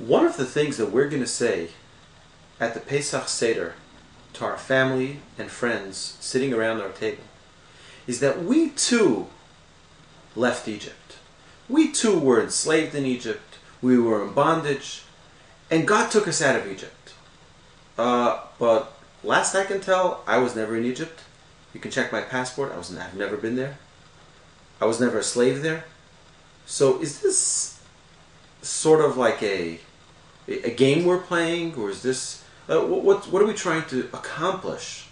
One of the things that we're going to say at the Pesach Seder to our family and friends sitting around our table is that we too left Egypt. We too were enslaved in Egypt. We were in bondage. And God took us out of Egypt. But last I can tell, I was never in Egypt. You can check my passport. I've never been there. I was never a slave there. So is this sort of like a game we're playing, or is this what are we trying to accomplish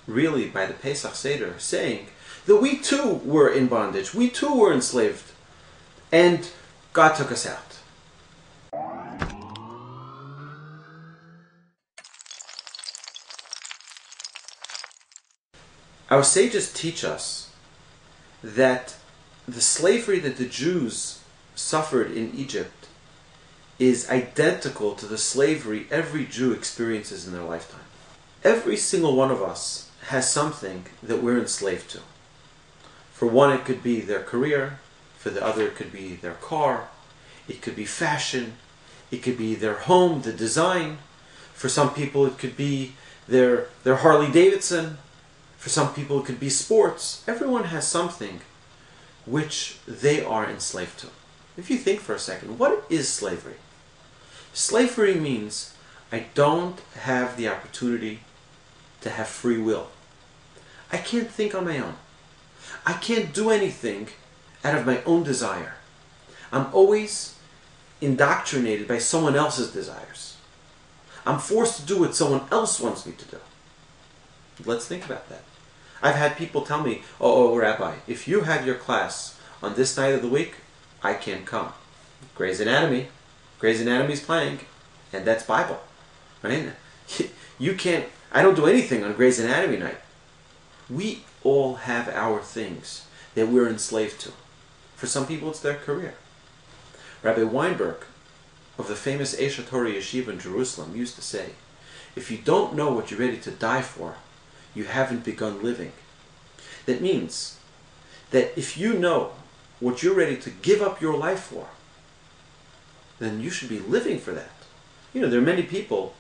really by the Pesach Seder, saying that we too were in bondage, we too were enslaved, and God took us out? Our sages teach us that the slavery that the Jews suffered in Egypt is identical to the slavery every Jew experiences in their lifetime. Every single one of us has something that we're enslaved to. For one, it could be their career. For the other, it could be their car. It could be fashion. It could be their home, the design. For some people, it could be their Harley Davidson. For some people, it could be sports. Everyone has something which they are enslaved to. If you think for a second, what is slavery? Slavery means I don't have the opportunity to have free will. I can't think on my own. I can't do anything out of my own desire. I'm always indoctrinated by someone else's desires. I'm forced to do what someone else wants me to do. Let's think about that. I've had people tell me, oh, Rabbi, if you have your class on this night of the week, I can't come. Grey's Anatomy's playing, and that's Bible. Right? You can't, I don't do anything on Grey's Anatomy night. We all have our things that we're enslaved to. For some people, it's their career. Rabbi Weinberg of the famous Esha Torah Yeshiva in Jerusalem used to say, if you don't know what you're ready to die for, you haven't begun living. That means that if you know what you're ready to give up your life for, then you should be living for that. You know, there are many people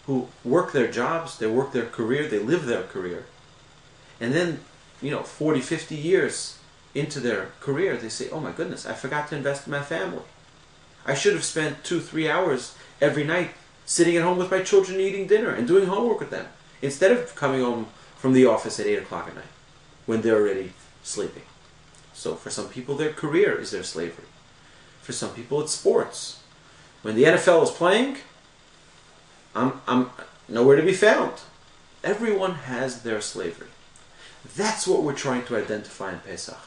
who work their jobs, they work their career, they live their career. And then, 40, 50 years into their career, they say, oh my goodness, I forgot to invest in my family. I should have spent 2-3 hours every night sitting at home with my children eating dinner and doing homework with them, instead of coming home from the office at 8 o'clock at night when they're already sleeping. So for some people, their career is their slavery. For some people, it's sports. When the NFL is playing, I'm nowhere to be found. Everyone has their slavery. That's what we're trying to identify in Pesach.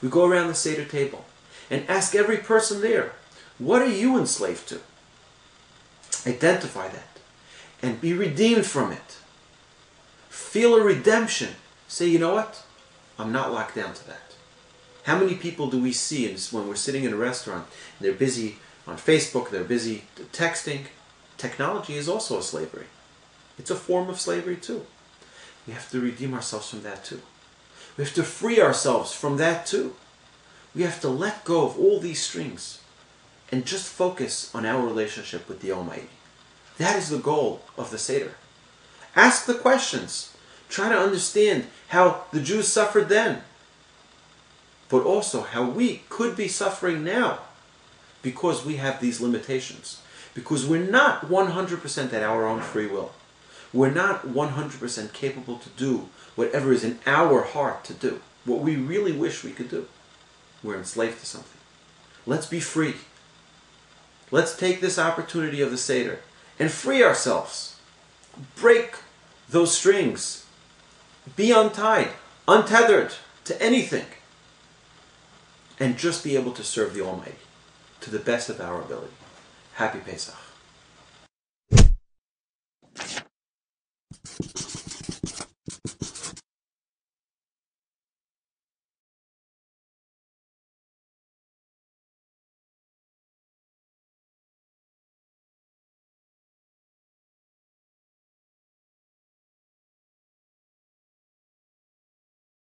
We go around the Seder table and ask every person there, what are you enslaved to? Identify that and be redeemed from it. Feel a redemption. Say, you know what? I'm not locked down to that. How many people do we see when we're sitting in a restaurant and they're busy on Facebook, they're busy texting? Technology is also a slavery. It's a form of slavery too. We have to redeem ourselves from that too. We have to free ourselves from that too. We have to let go of all these strings and just focus on our relationship with the Almighty. That is the goal of the Seder. Ask the questions. Try to understand how the Jews suffered then, but also how we could be suffering now because we have these limitations. Because we're not 100% at our own free will. We're not 100% capable to do whatever is in our heart to do, what we really wish we could do. We're enslaved to something. Let's be free. Let's take this opportunity of the Seder and free ourselves. Break those strings. Be untied, untethered to anything. And just be able to serve the Almighty to the best of our ability. Happy Pesach.